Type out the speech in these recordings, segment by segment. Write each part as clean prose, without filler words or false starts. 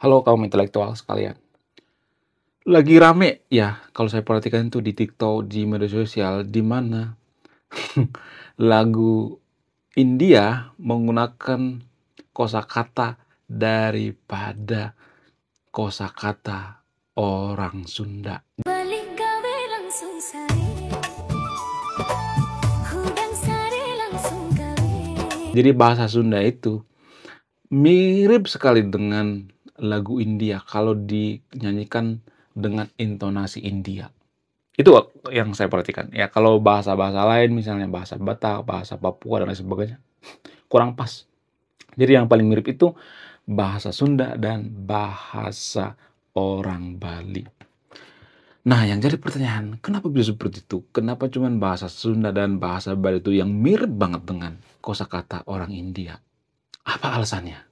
Halo kaum intelektual sekalian. Lagi rame ya kalau saya perhatikan itu di TikTok, di media sosial, di mana lagu India menggunakan kosakata daripada kosakata orang Sunda. Balik gawe langsung sare, hudang sare langsung gawe. Jadi bahasa Sunda itu mirip sekali dengan lagu India kalau dinyanyikan dengan intonasi India. Itu yang saya perhatikan. Ya kalau bahasa-bahasa lain misalnya bahasa Batak, bahasa Papua dan lain sebagainya, kurang pas. Jadi yang paling mirip itu bahasa Sunda dan bahasa orang Bali. Nah, yang jadi pertanyaan, kenapa bisa seperti itu? Kenapa cuman bahasa Sunda dan bahasa Bali itu yang mirip banget dengan kosakata orang India? Apa alasannya?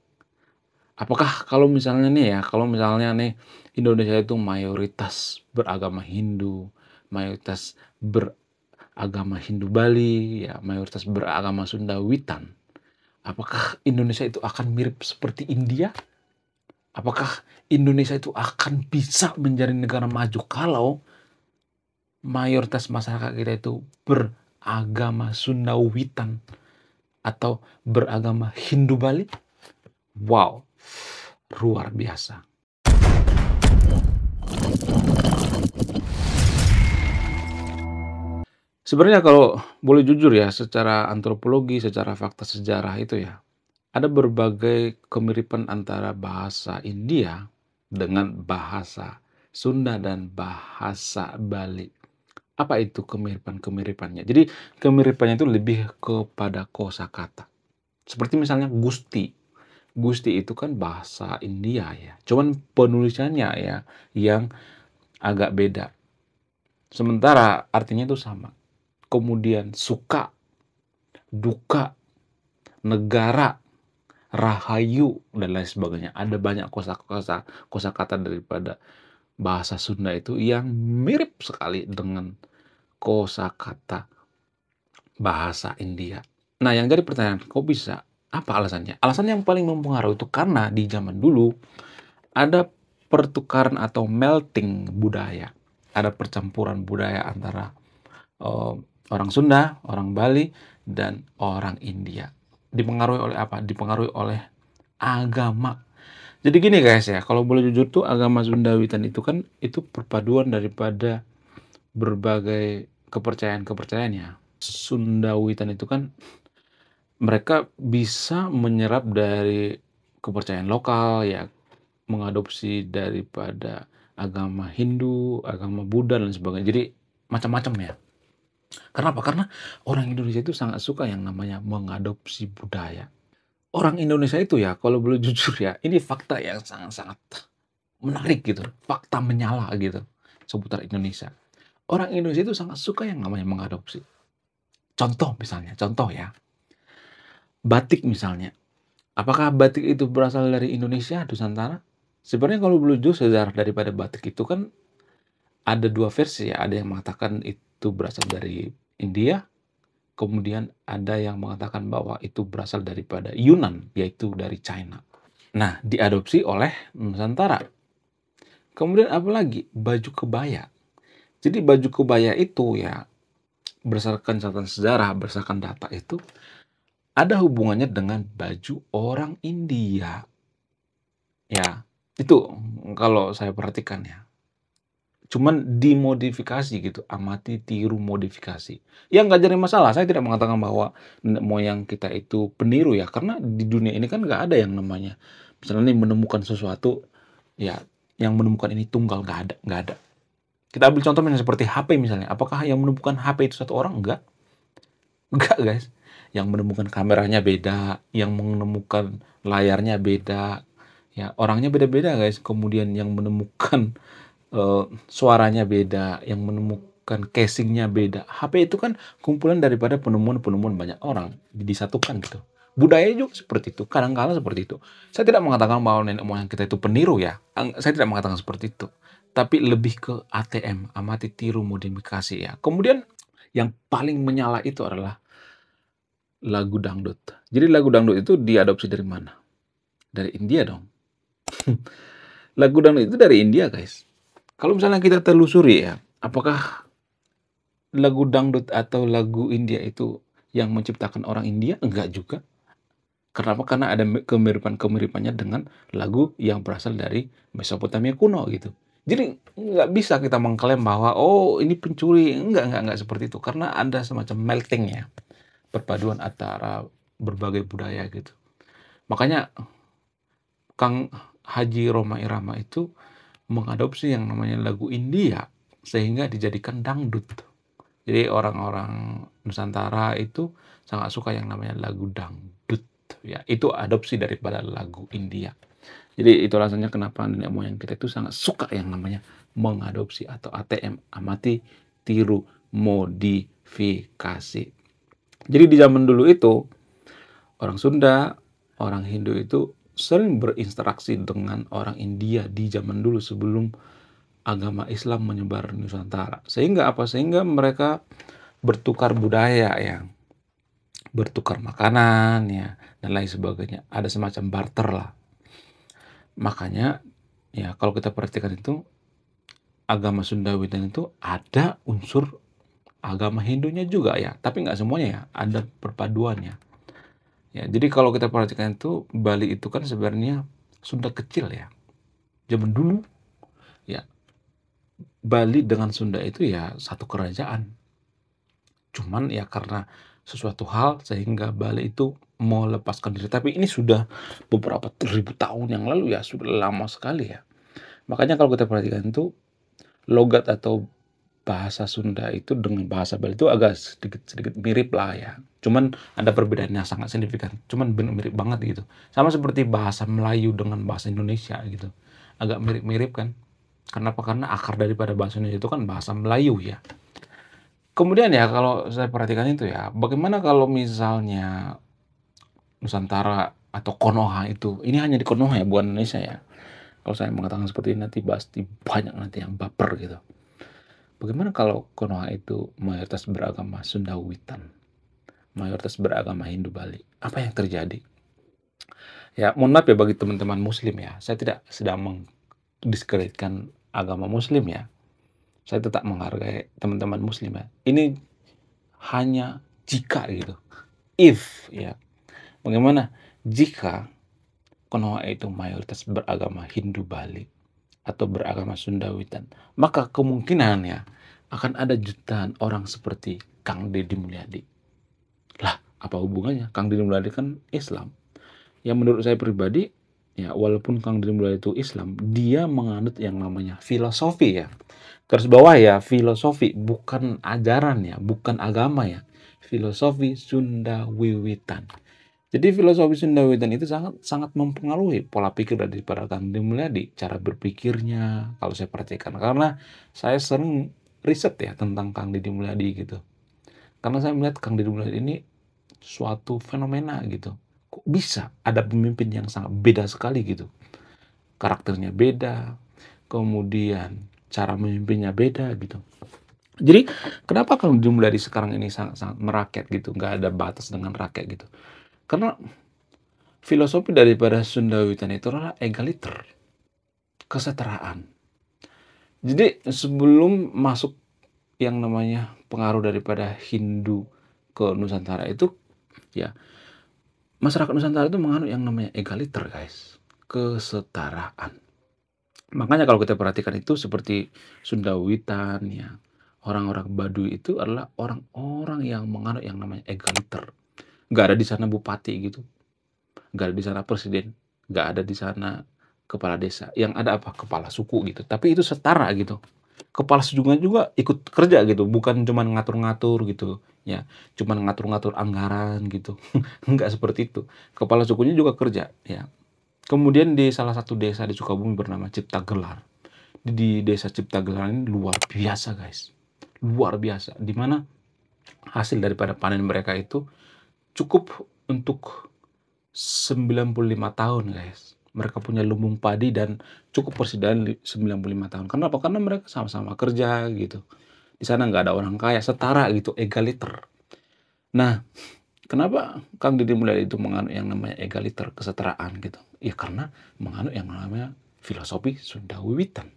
Apakah kalau misalnya nih ya, kalau misalnya nih Indonesia itu mayoritas beragama Hindu, mayoritas beragama Hindu Bali, ya mayoritas beragama Sunda Witan. Apakah Indonesia itu akan mirip seperti India? Apakah Indonesia itu akan bisa menjadi negara maju kalau mayoritas masyarakat kita itu beragama Sunda Witan atau beragama Hindu Bali? Wow, luar biasa. Sebenarnya kalau boleh jujur ya, secara antropologi, secara fakta sejarah itu ya, ada berbagai kemiripan antara bahasa India dengan bahasa Sunda dan bahasa Bali. Apa itu kemiripan-kemiripannya? Jadi kemiripannya itu lebih kepada kosakata. Seperti misalnya Gusti. Gusti itu kan bahasa India ya. Cuman penulisannya ya yang agak beda. Sementara artinya itu sama. Kemudian suka, duka, negara, rahayu, dan lain sebagainya. Ada banyak kosakata daripada bahasa Sunda itu yang mirip sekali dengan kosakata bahasa India. Nah, yang jadi pertanyaan, kok bisa? Apa alasannya? Alasan yang paling mempengaruhi itu karena di zaman dulu ada pertukaran atau melting budaya. Ada percampuran budaya antara eh, orang Sunda, orang Bali, dan orang India. Dipengaruhi oleh apa? Dipengaruhi oleh agama. Jadi gini guys ya, kalau boleh jujur tuh agama Sunda Witan itu kan itu perpaduan daripada berbagai kepercayaan-kepercayaan ya. Sunda Witan itu kan mereka bisa menyerap dari kepercayaan lokal ya, mengadopsi daripada agama Hindu, agama Buddha dan sebagainya. Jadi macam-macam ya. Kenapa? Karena orang Indonesia itu sangat suka yang namanya mengadopsi budaya. Orang Indonesia itu ya, kalau boleh jujur ya, ini fakta yang sangat-sangat menarik gitu, fakta menyala gitu, seputar Indonesia. Orang Indonesia itu sangat suka yang namanya mengadopsi. Contoh misalnya, contoh ya, batik misalnya. Apakah batik itu berasal dari Indonesia, Nusantara? Sebenarnya kalau boleh jujur sejarah daripada batik itu kan ada dua versi ya, ada yang mengatakan itu berasal dari India, kemudian ada yang mengatakan bahwa itu berasal daripada Yunan, yaitu dari China. Nah, diadopsi oleh Nusantara. Kemudian apalagi? Baju kebaya. Jadi baju kebaya itu ya, berdasarkan catatan sejarah, berdasarkan data itu, ada hubungannya dengan baju orang India. Ya, itu kalau saya perhatikan ya. Cuman dimodifikasi gitu, amati, tiru, modifikasi. Ya nggak jadi masalah, saya tidak mengatakan bahwa nenek moyang kita itu peniru ya, karena di dunia ini kan nggak ada yang namanya, misalnya nih menemukan sesuatu, ya yang menemukan ini tunggal, nggak ada. Kita ambil contoh misalnya seperti HP misalnya, apakah yang menemukan HP itu satu orang? Enggak guys. Yang menemukan kameranya beda, yang menemukan layarnya beda, ya orangnya beda-beda guys. Kemudian yang menemukan suaranya beda, yang menemukan casingnya beda. HP itu kan kumpulan daripada penemuan-penemuan banyak orang disatukan gitu. Budaya juga seperti itu, kadang-kala seperti itu. Saya tidak mengatakan bahwa nenek moyang kita itu peniru ya. Saya tidak mengatakan seperti itu. Tapi lebih ke ATM, amati tiru modifikasi ya. Kemudian yang paling menyala itu adalah lagu dangdut. Jadi lagu dangdut itu diadopsi dari mana? Dari India dong. Lagu dangdut itu dari India, guys. Kalau misalnya kita telusuri ya, apakah lagu dangdut atau lagu India itu yang menciptakan orang India? Enggak juga. Kenapa? Karena ada kemiripan-kemiripannya dengan lagu yang berasal dari Mesopotamia kuno gitu. Jadi nggak bisa kita mengklaim bahwa oh ini pencuri, enggak seperti itu. Karena ada semacam melting ya, perpaduan antara berbagai budaya gitu. Makanya Kang Haji Rhoma Irama itu mengadopsi yang namanya lagu India sehingga dijadikan dangdut. Jadi orang-orang Nusantara itu sangat suka yang namanya lagu dangdut ya. Itu adopsi daripada lagu India. Jadi itu alasannya kenapa nenek moyang kita itu sangat suka yang namanya mengadopsi atau ATM, amati, tiru, modifikasi. Jadi di zaman dulu itu orang Sunda, orang Hindu itu sering berinteraksi dengan orang India di zaman dulu sebelum agama Islam menyebar di Nusantara. Sehingga apa? Sehingga mereka bertukar budaya ya, bertukar makanan ya, dan lain sebagainya. Ada semacam barter lah. Makanya ya kalau kita perhatikan itu agama Sunda Witan itu ada unsur agama Hindunya juga ya, tapi nggak semuanya ya, ada perpaduannya. Ya, jadi kalau kita perhatikan itu Bali itu kan sebenarnya Sunda kecil ya. Zaman dulu ya Bali dengan Sunda itu ya satu kerajaan. Cuman ya karena sesuatu hal sehingga Bali itu mau lepaskan diri. Tapi ini sudah beberapa ribu tahun yang lalu ya, sudah lama sekali ya. Makanya kalau kita perhatikan itu logat atau bahasa Sunda itu dengan bahasa Bali itu agak sedikit mirip lah ya. Cuman ada perbedaan yang sangat signifikan. Cuman benar mirip banget gitu. Sama seperti bahasa Melayu dengan bahasa Indonesia gitu. Agak mirip-mirip kan. Kenapa? Karena akar daripada bahasa Indonesia itu kan bahasa Melayu ya. Kemudian ya kalau saya perhatikan itu ya, bagaimana kalau misalnya Nusantara atau Konoha itu, ini hanya di Konoha ya, bukan Indonesia ya. Kalau saya mengatakan seperti ini nanti pasti banyak nanti yang baper gitu. Bagaimana kalau Konoha itu mayoritas beragama Sunda Witan, mayoritas beragama Hindu Bali? Apa yang terjadi? Ya, mohon maaf ya bagi teman-teman Muslim ya. Saya tidak sedang mendiskreditkan agama Muslim ya. Saya tetap menghargai teman-teman Muslim ya. Ini hanya jika gitu. If ya. Bagaimana jika Konoha itu mayoritas beragama Hindu Bali atau beragama Sunda Witan, maka kemungkinannya akan ada jutaan orang seperti Kang Deddy Mulyadi. Lah, apa hubungannya? Kang Deddy Mulyadi kan Islam. Yang menurut saya pribadi, ya walaupun Kang Deddy Mulyadi itu Islam, dia menganut yang namanya filosofi ya. Garis bawah ya, filosofi bukan ajaran ya, bukan agama ya. Filosofi Sunda Wiwitan. Jadi filosofi Sunda Wiwitan itu sangat mempengaruhi pola pikir daripada Kang Deddy Mulyadi, cara berpikirnya kalau saya perhatikan. Karena saya sering riset ya tentang Kang Deddy Mulyadi gitu. Karena saya melihat Kang Deddy Mulyadi ini suatu fenomena gitu. Kok bisa ada pemimpin yang sangat beda sekali gitu. Karakternya beda, kemudian cara memimpinnya beda gitu. Jadi kenapa Kang Deddy Mulyadi sekarang ini sangat merakyat gitu, nggak ada batas dengan rakyat gitu. Karena filosofi daripada Sunda Wiwitan itu adalah egaliter, kesetaraan. Jadi sebelum masuk yang namanya pengaruh daripada Hindu ke Nusantara itu, ya masyarakat Nusantara itu menganut yang namanya egaliter, guys, kesetaraan. Makanya kalau kita perhatikan itu seperti Sunda Wiwitan, ya orang-orang Baduy itu adalah orang-orang yang menganut yang namanya egaliter. Nggak ada di sana bupati gitu, nggak ada di sana presiden, nggak ada di sana kepala desa. Yang ada apa? Kepala suku gitu. Tapi itu setara gitu. Kepala sukunya juga ikut kerja gitu, bukan cuma ngatur-ngatur gitu ya, cuma ngatur-ngatur anggaran gitu. Enggak seperti itu. Kepala sukunya juga kerja ya. Kemudian di salah satu desa di Sukabumi bernama Ciptagelar. Di desa Ciptagelar ini luar biasa, guys. Luar biasa. Di mana hasil daripada panen mereka itu cukup untuk 95 tahun, guys. Mereka punya lumbung padi dan cukup persediaan 95 tahun. Kenapa? Karena mereka sama-sama kerja gitu. Di sana nggak ada orang kaya, setara gitu, egaliter. Nah, kenapa Kang Deddy Mulyadi itu menganut yang namanya egaliter, kesetaraan gitu? Ya karena menganut yang namanya filosofi Sunda Wiwitan.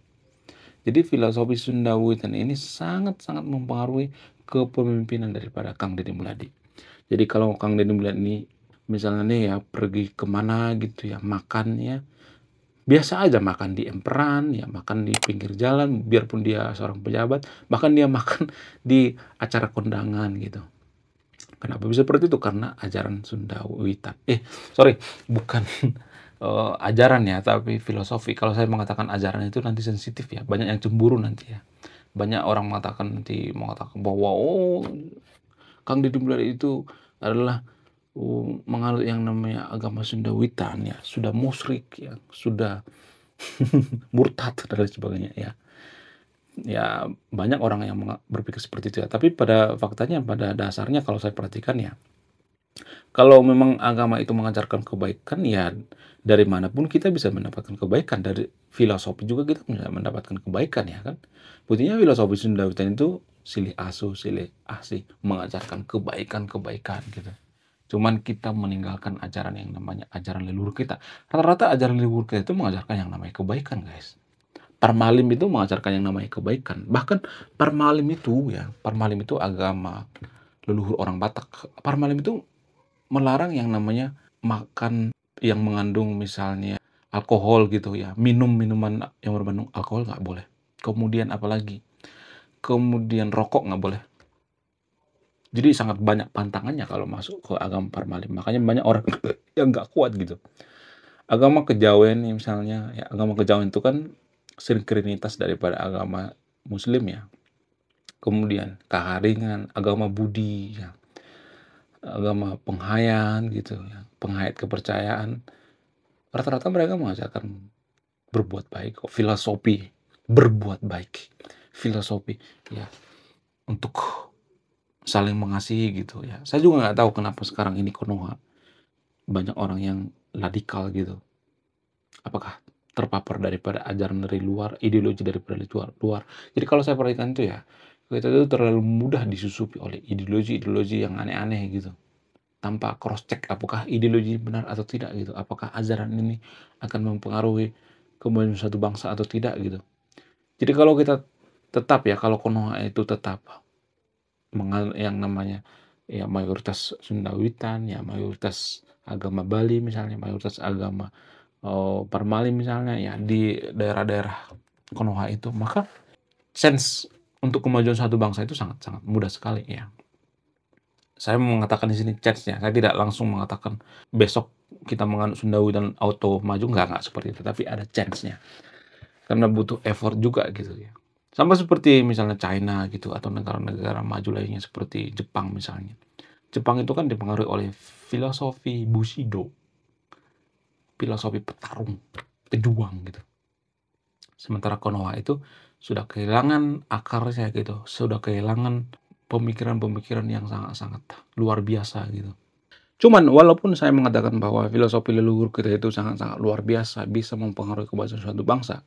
Jadi filosofi Sunda Wiwitan ini sangat-sangat mempengaruhi kepemimpinan daripada Kang Deddy Mulyadi. Jadi kalau Kang Deddy Mulyadi ini misalnya nih ya pergi kemana gitu ya, makan ya, biasa aja makan di emperan, ya makan di pinggir jalan, biarpun dia seorang pejabat, bahkan dia makan di acara kondangan gitu. Kenapa bisa seperti itu? Karena ajaran Sunda Wiwitan. Sorry, bukan ajaran ya, tapi filosofi. Kalau saya mengatakan ajaran itu nanti sensitif ya, banyak yang cemburu nanti ya. Banyak orang mengatakan bahwa Kang Deddy Mulyadi itu adalah menganut yang namanya agama Sunda Wiwitan ya, sudah musyrik ya, sudah murtad dan lain sebagainya ya. Ya banyak orang yang berpikir seperti itu ya. Tapi pada faktanya, pada dasarnya kalau saya perhatikan ya, kalau memang agama itu mengajarkan kebaikan ya dari manapun kita bisa mendapatkan kebaikan. Dari filosofi juga kita bisa mendapatkan kebaikan ya kan. Buktinya filosofi Sunda Wiwitan itu silih asu, silih asih, mengajarkan kebaikan-kebaikan gitu. Cuman kita meninggalkan ajaran yang namanya ajaran leluhur kita. Rata-rata ajaran leluhur kita itu mengajarkan yang namanya kebaikan, guys. Parmalim itu mengajarkan yang namanya kebaikan. Bahkan Parmalim itu agama leluhur orang Batak. Parmalim itu melarang yang namanya makan yang mengandung misalnya alkohol gitu ya. Minum minuman yang bermandung alkohol nggak boleh. Kemudian apalagi? Kemudian rokok nggak boleh. Jadi sangat banyak pantangannya kalau masuk ke agama Parmalim. Makanya banyak orang yang nggak kuat gitu. Agama kejawen misalnya, ya agama kejawen itu kan sinkrenitas daripada agama Muslim ya. Kemudian Kaharingan, agama Budi, ya. Agama Penghayan gitu ya, penghayat kepercayaan. Rata-rata mereka mengajarkan berbuat baik, filosofi berbuat baik, filosofi ya untuk saling mengasihi gitu ya. Saya juga nggak tahu kenapa sekarang ini Konoha banyak orang yang radikal gitu. Apakah terpapar daripada ajaran dari luar, ideologi daripada luar. Jadi kalau saya perhatikan itu ya, kita itu terlalu mudah disusupi oleh ideologi-ideologi yang aneh-aneh gitu. Tanpa cross check apakah ideologi benar atau tidak gitu. Apakah ajaran ini akan mempengaruhi kemajuan suatu bangsa atau tidak gitu. Jadi kalau kita tetap ya, kalau Konoha itu tetap menganut yang namanya ya mayoritas Sunda Wiwitan, ya mayoritas agama Bali misalnya, mayoritas agama Parmalim misalnya ya di daerah-daerah Konoha itu, maka sense untuk kemajuan satu bangsa itu sangat-sangat mudah sekali ya. Saya mengatakan di sini chance-nya, saya tidak langsung mengatakan besok kita menganut Sunda Wiwitan auto maju, nggak seperti itu, tapi ada chance-nya. Karena butuh effort juga gitu ya. Sama seperti misalnya China gitu atau negara-negara maju lainnya seperti Jepang misalnya. Jepang itu kan dipengaruhi oleh filosofi Bushido, filosofi petarung, pejuang gitu. Sementara Konoha itu sudah kehilangan akarnya gitu, sudah kehilangan pemikiran-pemikiran yang sangat-sangat luar biasa gitu. Cuman walaupun saya mengatakan bahwa filosofi leluhur kita itu sangat-sangat luar biasa, bisa mempengaruhi kemajuan suatu bangsa,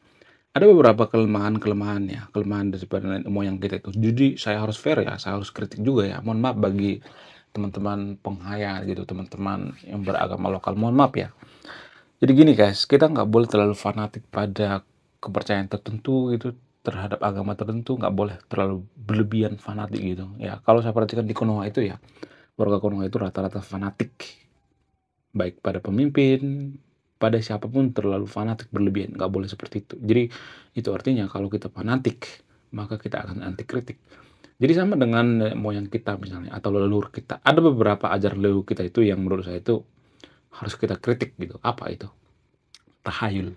ada beberapa kelemahan-kelemahan ya, kelemahan daripada nenek moyang kita itu. Jadi saya harus fair ya, saya harus kritik juga ya. Mohon maaf bagi teman-teman penghayat gitu, teman-teman yang beragama lokal, mohon maaf ya. Jadi gini guys, kita nggak boleh terlalu fanatik pada kepercayaan tertentu gitu, terhadap agama tertentu, nggak boleh terlalu berlebihan fanatik gitu. Ya kalau saya perhatikan di Konoha itu ya, warga Konoha itu rata-rata fanatik. Baik pada pemimpin, pada siapapun terlalu fanatik berlebihan, nggak boleh seperti itu. Jadi itu artinya kalau kita fanatik, maka kita akan anti kritik. Jadi sama dengan moyang kita misalnya, atau leluhur kita. Ada beberapa ajaran leluhur kita itu yang menurut saya itu harus kita kritik gitu. Apa itu? Tahayul.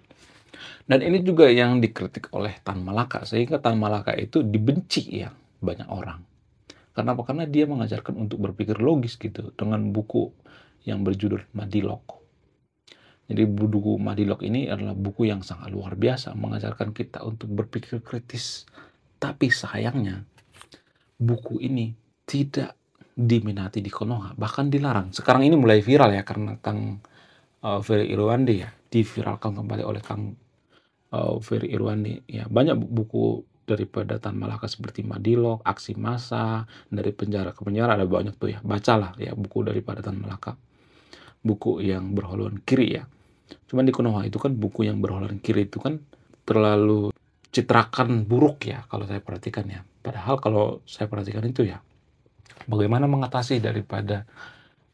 Dan ini juga yang dikritik oleh Tan Malaka, sehingga Tan Malaka itu dibenci ya banyak orang. Kenapa? Karena dia mengajarkan untuk berpikir logis gitu, dengan buku yang berjudul Madilok. Jadi buku Madilok ini adalah buku yang sangat luar biasa, mengajarkan kita untuk berpikir kritis. Tapi sayangnya, buku ini tidak diminati di Konoha, bahkan dilarang. Sekarang ini mulai viral ya, karena Kang Ferry Irwandi ya, diviralkan kembali oleh Kang Ferry Irwandi. Ya, banyak buku daripada Tan Malaka seperti Madilok, Aksi Massa, dari penjara ke penjara, ada banyak tuh ya. Bacalah ya buku daripada Tan Malaka. Buku yang berhaluan kiri ya. Cuman di Konoha itu kan buku yang berwarna kiri itu kan terlalu citrakan buruk ya kalau saya perhatikan ya. Padahal kalau saya perhatikan itu ya, bagaimana mengatasi daripada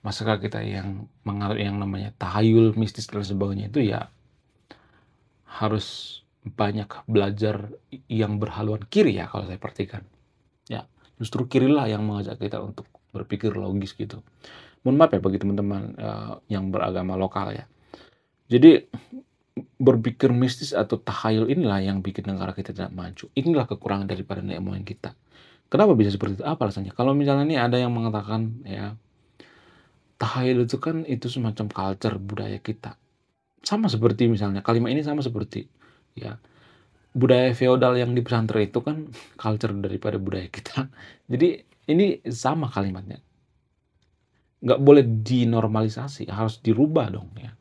masyarakat kita yang menganut yang namanya tahayul, mistis dan sebagainya itu ya harus banyak belajar yang berhaluan kiri ya kalau saya perhatikan. Ya, justru kirilah yang mengajak kita untuk berpikir logis gitu. Mohon maaf ya bagi teman-teman yang beragama lokal ya. Jadi berpikir mistis atau takhayul inilah yang bikin negara kita tidak maju. Inilah kekurangan daripada nenek moyang kita. Kenapa bisa seperti itu? Apa alasannya? Kalau misalnya nih ada yang mengatakan ya takhayul itu kan itu semacam culture budaya kita. Sama seperti misalnya kalimat ini sama seperti ya budaya feodal yang di pesantren itu kan culture daripada budaya kita. Jadi ini sama kalimatnya. Nggak boleh dinormalisasi, harus dirubah dong ya.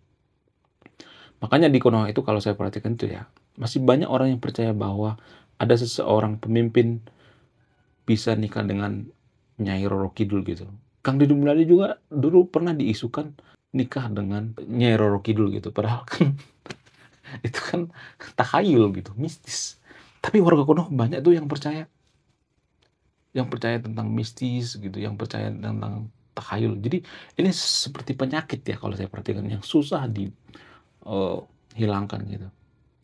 Makanya di Konoha itu kalau saya perhatikan itu ya, masih banyak orang yang percaya bahwa ada seseorang pemimpin bisa nikah dengan Nyai Roro Kidul gitu. Kang Deddy Mulyadi juga dulu pernah diisukan nikah dengan Nyai Roro Kidul gitu. Padahal kan itu kan takhayul gitu, mistis. Tapi warga Konoha banyak tuh yang percaya tentang mistis gitu, yang percaya tentang takhayul. Jadi ini seperti penyakit ya kalau saya perhatikan yang susah hilangkan gitu.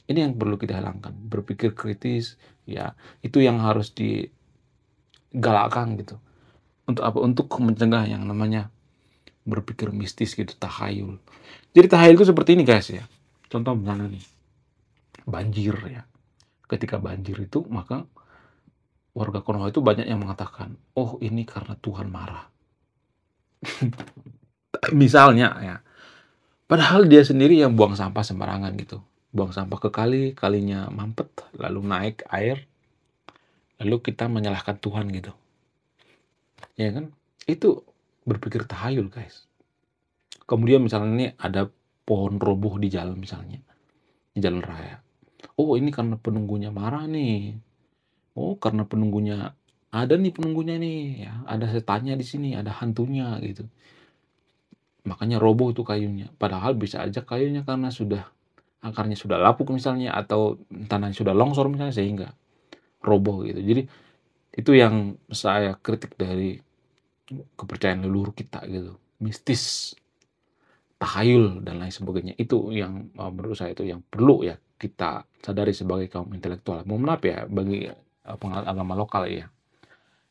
Ini yang perlu kita hilangkan, berpikir kritis, ya itu yang harus digalakkan gitu. Untuk apa? Untuk mencegah yang namanya berpikir mistis gitu, tahayul. Jadi tahayul itu seperti ini guys ya. Contoh misalnya nih, banjir ya. Ketika banjir itu maka warga Konoha itu banyak yang mengatakan, oh ini karena Tuhan marah. Misalnya ya. Padahal dia sendiri yang buang sampah sembarangan gitu. Buang sampah ke kali, kalinya mampet, lalu naik air, lalu kita menyalahkan Tuhan gitu. Ya kan? Itu berpikir tahayul, guys. Kemudian misalnya nih ada pohon roboh di jalan misalnya, di jalan raya. Oh, ini karena penunggunya marah nih. Oh, karena penunggunya ada nih penunggunya nih, ya. Ada setannya di sini, ada hantunya gitu. Makanya roboh tuh kayunya. Padahal bisa aja kayunya karena akarnya sudah lapuk misalnya atau tanahnya sudah longsor misalnya sehingga roboh gitu. Jadi itu yang saya kritik dari kepercayaan leluhur kita gitu. Mistis, tahayul dan lain sebagainya. Itu yang menurut saya itu yang perlu ya kita sadari sebagai kaum intelektual. Mohon maaf ya bagi penganut agama lokal ya.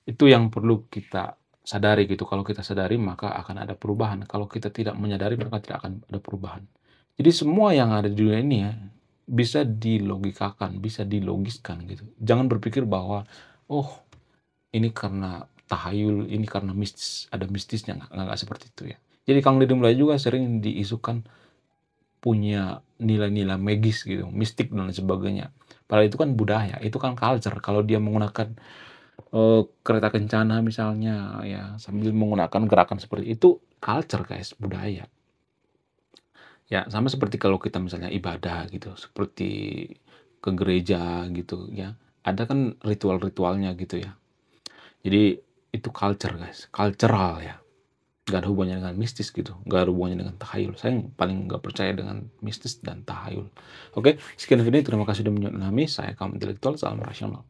Itu yang perlu kita sadari gitu. Kalau kita sadari maka akan ada perubahan. Kalau kita tidak menyadari maka tidak akan ada perubahan. Jadi semua yang ada di dunia ini ya bisa dilogikakan, bisa dilogiskan gitu. Jangan berpikir bahwa oh ini karena tahayul, ini karena mistis, ada mistisnya nggak seperti itu ya. Jadi Kang Deddy Mulyadi juga sering diisukan punya nilai-nilai magis gitu, mistik dan lain sebagainya. Padahal itu kan budaya, itu kan culture. Kalau dia menggunakan kereta kencana misalnya ya sambil menggunakan gerakan seperti itu culture guys, budaya. Ya, sama seperti kalau kita misalnya ibadah gitu, seperti ke gereja gitu ya. Ada kan ritual-ritualnya gitu ya. Jadi itu culture guys, cultural ya. Gak ada hubungannya dengan mistis gitu, gak ada hubungannya dengan tahayul. Saya paling gak percaya dengan mistis dan tahayul. Oke, sekian video ini. Terima kasih sudah menonton kami. Saya kaum intelektual, salam rasional.